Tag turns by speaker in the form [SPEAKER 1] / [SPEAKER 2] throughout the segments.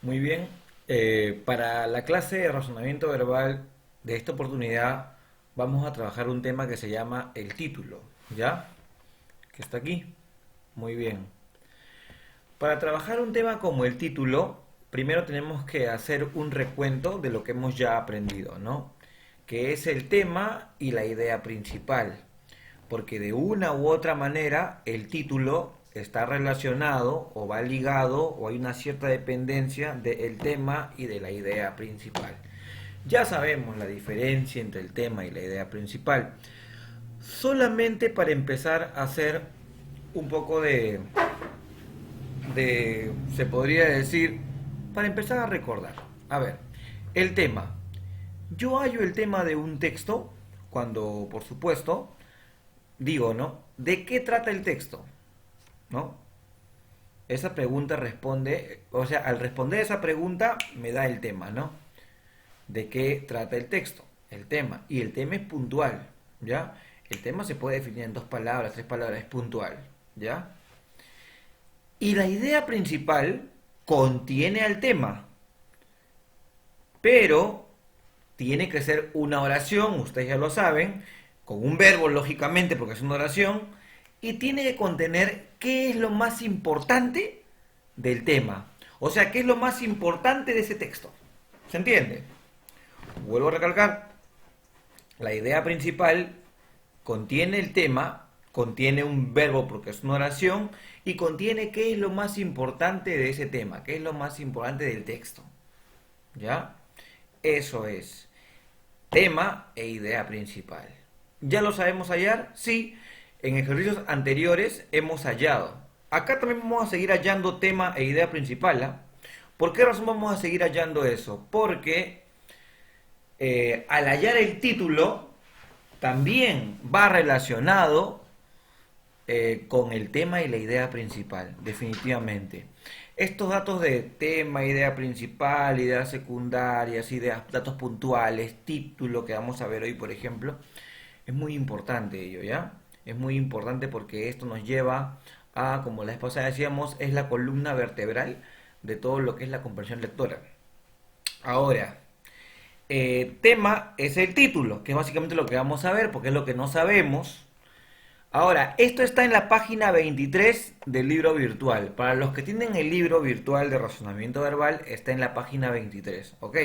[SPEAKER 1] Muy bien. Para la clase de razonamiento verbal de esta oportunidad vamos a trabajar un tema que se llama el título, ¿ya? Que está aquí. Muy bien. Para trabajar un tema como el título, primero tenemos que hacer un recuento de lo que hemos ya aprendido, ¿no? Que es el tema y la idea principal. Porque de una u otra manera el título está relacionado o va ligado o hay una cierta dependencia del tema y de la idea principal. Ya sabemos la diferencia entre el tema y la idea principal. Solamente para empezar a hacer un poco se podría decir, para empezar a recordar. A ver, el tema. Yo hallo el tema de un texto cuando, por supuesto, digo, ¿no? ¿De qué trata el texto? ¿No? Esa pregunta responde, o sea, al responder esa pregunta me da el tema, ¿no? ¿De qué trata el texto? El tema. Y el tema es puntual, ¿ya? El tema se puede definir en dos palabras, tres palabras, es puntual, ¿ya? Y la idea principal contiene al tema, pero tiene que ser una oración, ustedes ya lo saben, con un verbo lógicamente porque es una oración, y tiene que contener qué es lo más importante del tema. O sea, qué es lo más importante de ese texto. ¿Se entiende? Vuelvo a recalcar, la idea principal contiene el tema, contiene un verbo porque es una oración, y contiene qué es lo más importante de ese tema, qué es lo más importante del texto. ¿Ya? Eso es. Tema e idea principal. ¿Ya lo sabemos hallar? Sí, en ejercicios anteriores hemos hallado. Acá también vamos a seguir hallando tema e idea principal. ¿Ah? ¿Por qué razón vamos a seguir hallando eso? Porque al hallar el título también va relacionado con el tema y la idea principal, definitivamente. Estos datos de tema, idea principal, ideas secundarias, ideas, datos puntuales, título que vamos a ver hoy, por ejemplo, es muy importante ello, ¿ya? Es muy importante porque esto nos lleva a, como la vez pasada decíamos, es la columna vertebral de todo lo que es la comprensión lectora. Ahora, tema es el título, que es básicamente lo que vamos a ver, porque es lo que no sabemos. Ahora, esto está en la página 23 del libro virtual. Para los que tienen el libro virtual de razonamiento verbal, está en la página 23. ¿Ok?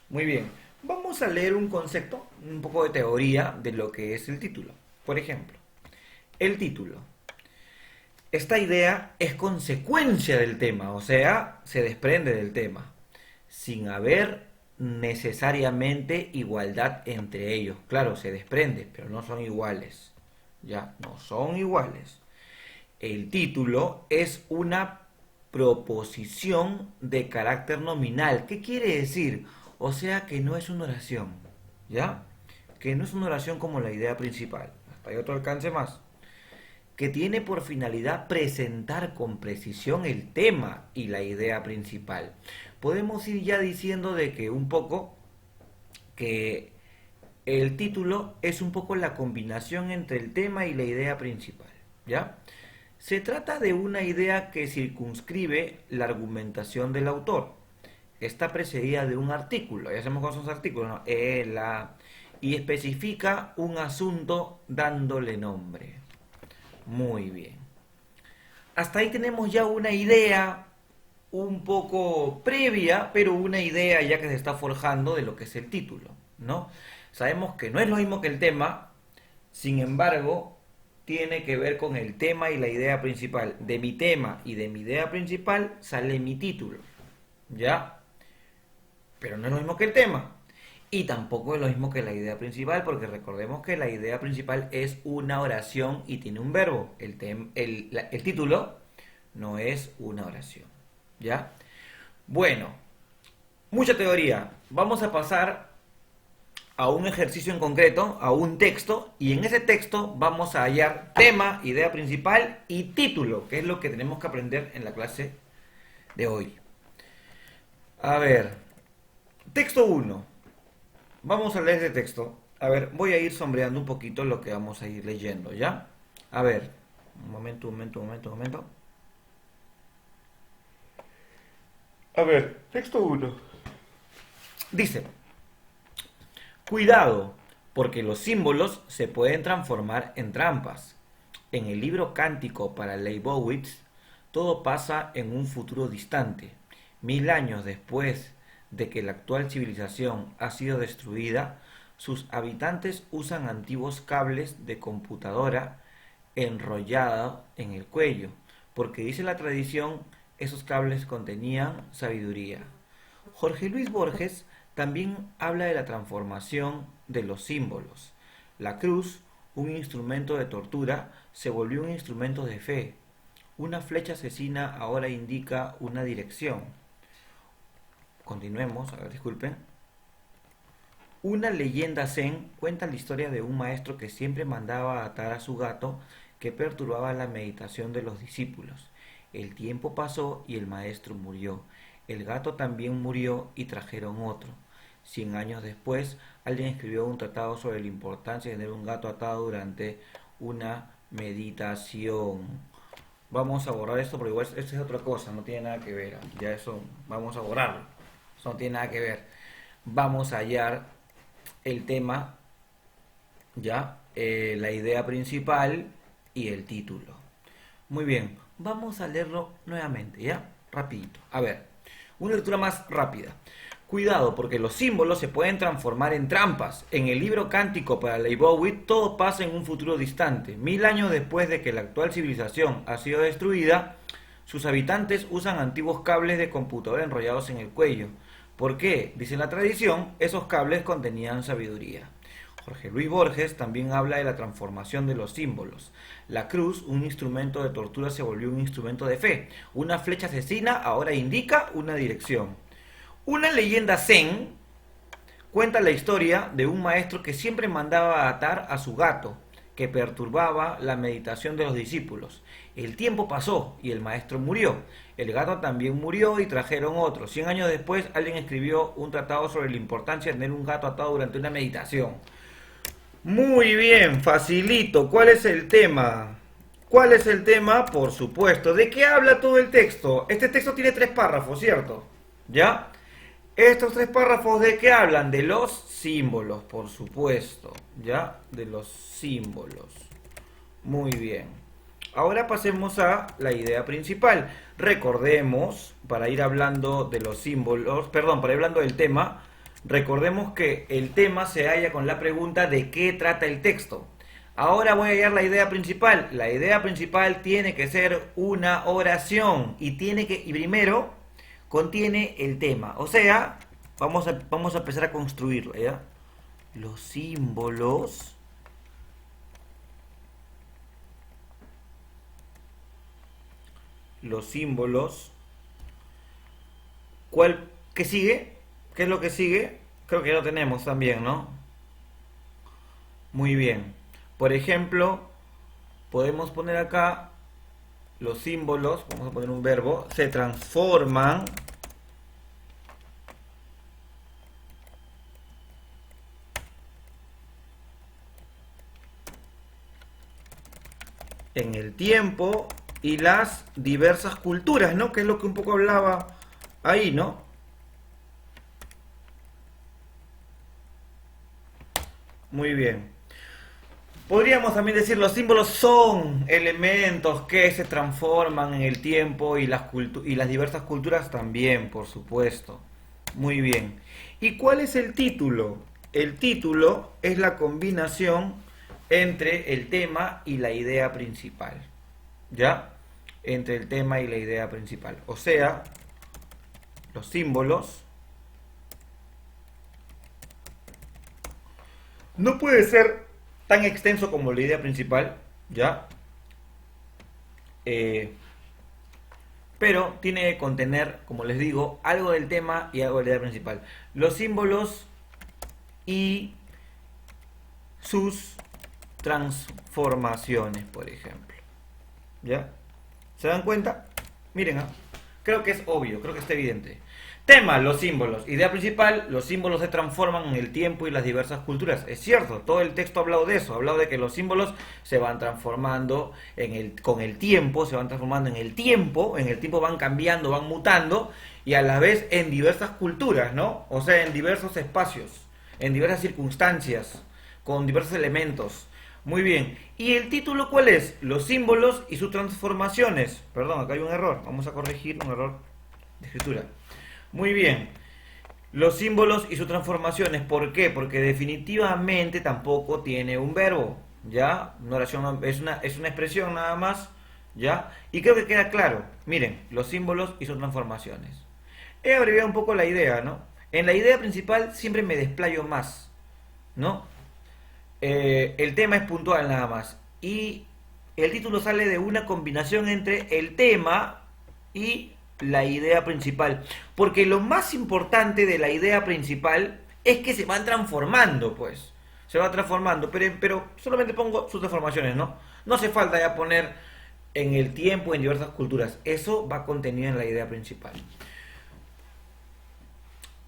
[SPEAKER 1] Muy bien. Vamos a leer un concepto, un poco de teoría de lo que es el título. Por ejemplo, el título. Esta idea es consecuencia del tema, o sea, se desprende del tema, sin haber necesariamente igualdad entre ellos. Claro, se desprende, pero no son iguales. Ya, no son iguales. El título es una proposición de carácter nominal. ¿Qué quiere decir? O sea que no es una oración. ¿Ya? Que no es una oración como la idea principal. Hasta hay otro alcance más. Que tiene por finalidad presentar con precisión el tema y la idea principal. Podemos ir ya diciendo de que un poco que el título es un poco la combinación entre el tema y la idea principal, ¿ya? Se trata de una idea que circunscribe la argumentación del autor. Está precedida de un artículo, ya sabemos cuáles son los artículos, ¿no? Y especifica un asunto dándole nombre. Muy bien. Hasta ahí tenemos ya una idea un poco previa, pero una idea ya que se está forjando de lo que es el título, ¿no? Sabemos que no es lo mismo que el tema, sin embargo, tiene que ver con el tema y la idea principal. De mi tema y de mi idea principal sale mi título, ¿ya? Pero no es lo mismo que el tema. Y tampoco es lo mismo que la idea principal, porque recordemos que la idea principal es una oración y tiene un verbo. El título no es una oración. ¿Ya? Bueno, mucha teoría. Vamos a pasar a un ejercicio en concreto, a un texto, y en ese texto vamos a hallar tema, idea principal y título, que es lo que tenemos que aprender en la clase de hoy. A ver, texto uno. Vamos a leer este texto. A ver, voy a ir sombreando un poquito lo que vamos a ir leyendo, ¿ya? A ver, un momento. A ver, texto uno. Dice, cuidado, porque los símbolos se pueden transformar en trampas. En el libro Cántico para Leibowitz, todo pasa en un futuro distante. 1000 años después de que la actual civilización ha sido destruida, sus habitantes usan antiguos cables de computadora enrollados en el cuello, porque dice la tradición, esos cables contenían sabiduría. Jorge Luis Borges también habla de la transformación de los símbolos. La cruz, un instrumento de tortura, se volvió un instrumento de fe. Una flecha asesina ahora indica una dirección. Continuemos, a ver, disculpen. Una leyenda zen cuenta la historia de un maestro que siempre mandaba atar a su gato que perturbaba la meditación de los discípulos. El tiempo pasó y el maestro murió. El gato también murió y trajeron otro. 100 años después, alguien escribió un tratado sobre la importancia de tener un gato atado durante una meditación. Vamos a borrar esto porque igual esto es otra cosa, no tiene nada que ver. Ya eso, vamos a borrarlo. Eso no tiene nada que ver. Vamos a hallar el tema, ya, la idea principal y el título. Muy bien, vamos a leerlo nuevamente, ya, rapidito. A ver, una lectura más rápida. Cuidado, porque los símbolos se pueden transformar en trampas. En el libro Cántico para Leibowitz, todo pasa en un futuro distante. 1000 años después de que la actual civilización ha sido destruida, sus habitantes usan antiguos cables de computadora enrollados en el cuello. ¿Por qué? Dice la tradición, esos cables contenían sabiduría. Jorge Luis Borges también habla de la transformación de los símbolos. La cruz, un instrumento de tortura, se volvió un instrumento de fe. Una flecha asesina ahora indica una dirección. Una leyenda zen cuenta la historia de un maestro que siempre mandaba atar a su gato, que perturbaba la meditación de los discípulos. El tiempo pasó y el maestro murió. El gato también murió y trajeron otro. 100 años después, alguien escribió un tratado sobre la importancia de tener un gato atado durante una meditación. Muy bien, facilito. ¿Cuál es el tema? ¿Cuál es el tema? Por supuesto. ¿De qué habla todo el texto? Este texto tiene 3 párrafos, ¿cierto? ¿Ya? Estos 3 párrafos, ¿de qué hablan? De los símbolos, por supuesto. ¿Ya? De los símbolos. Muy bien. Ahora pasemos a la idea principal. Recordemos, para ir hablando de los símbolos, perdón, para ir hablando del tema, recordemos que el tema se halla con la pregunta de qué trata el texto. Ahora voy a hallar la idea principal. La idea principal tiene que ser una oración y primero contiene el tema. O sea, vamos a empezar a construirlo, ¿ya? Los símbolos ¿qué sigue? ¿Qué es lo que sigue? Creo que ya lo tenemos también, ¿no? Muy bien. Por ejemplo, podemos poner acá los símbolos, vamos a poner un verbo, se transforman en el tiempo y las diversas culturas, ¿no? Que es lo que un poco hablaba ahí, ¿no? Muy bien. Podríamos también decir los símbolos son elementos que se transforman en el tiempo y las diversas culturas también, por supuesto. Muy bien. ¿Y cuál es el título? El título es la combinación entre el tema y la idea principal. ¿Ya? Entre el tema y la idea principal. O sea, los símbolos no puede ser tan extenso como la idea principal, ¿ya? Pero tiene que contener, como les digo, algo del tema y algo de la idea principal. Los símbolos y sus transformaciones, por ejemplo. ¿Ya? ¿Se dan cuenta? Miren, Creo que es obvio, creo que está evidente. Tema, los símbolos. Idea principal, los símbolos se transforman en el tiempo y las diversas culturas. Es cierto, todo el texto ha hablado de eso, ha hablado de que los símbolos se van transformando con el tiempo, se van transformando en el tiempo van cambiando, van mutando, y a la vez en diversas culturas, ¿no? O sea, en diversos espacios, en diversas circunstancias, con diversos elementos. Muy bien. ¿Y el título cuál es? Los símbolos y sus transformaciones. Perdón, acá hay un error. Vamos a corregir un error de escritura. Muy bien. Los símbolos y sus transformaciones. ¿Por qué? Porque definitivamente tampoco tiene un verbo. ¿Ya? Una oración es una expresión nada más. ¿Ya? Y creo que queda claro. Miren, los símbolos y sus transformaciones. He abreviado un poco la idea, ¿no? En la idea principal siempre me desplayo más, ¿no? El tema es puntual nada más. Y el título sale de una combinación entre el tema y la idea principal. Porque lo más importante de la idea principal es que se van transformando, pues. Se va transformando. Pero solamente pongo sus transformaciones, ¿no? No hace falta ya poner en el tiempo, en diversas culturas. Eso va contenido en la idea principal.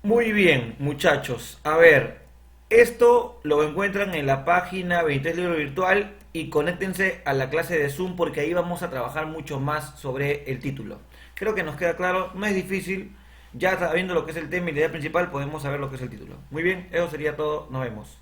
[SPEAKER 1] Muy bien, muchachos. A ver, esto lo encuentran en la página 23 Libro Virtual y conéctense a la clase de Zoom porque ahí vamos a trabajar mucho más sobre el título. Creo que nos queda claro, no es difícil. Ya sabiendo lo que es el tema y la idea principal, podemos saber lo que es el título. Muy bien, eso sería todo. Nos vemos.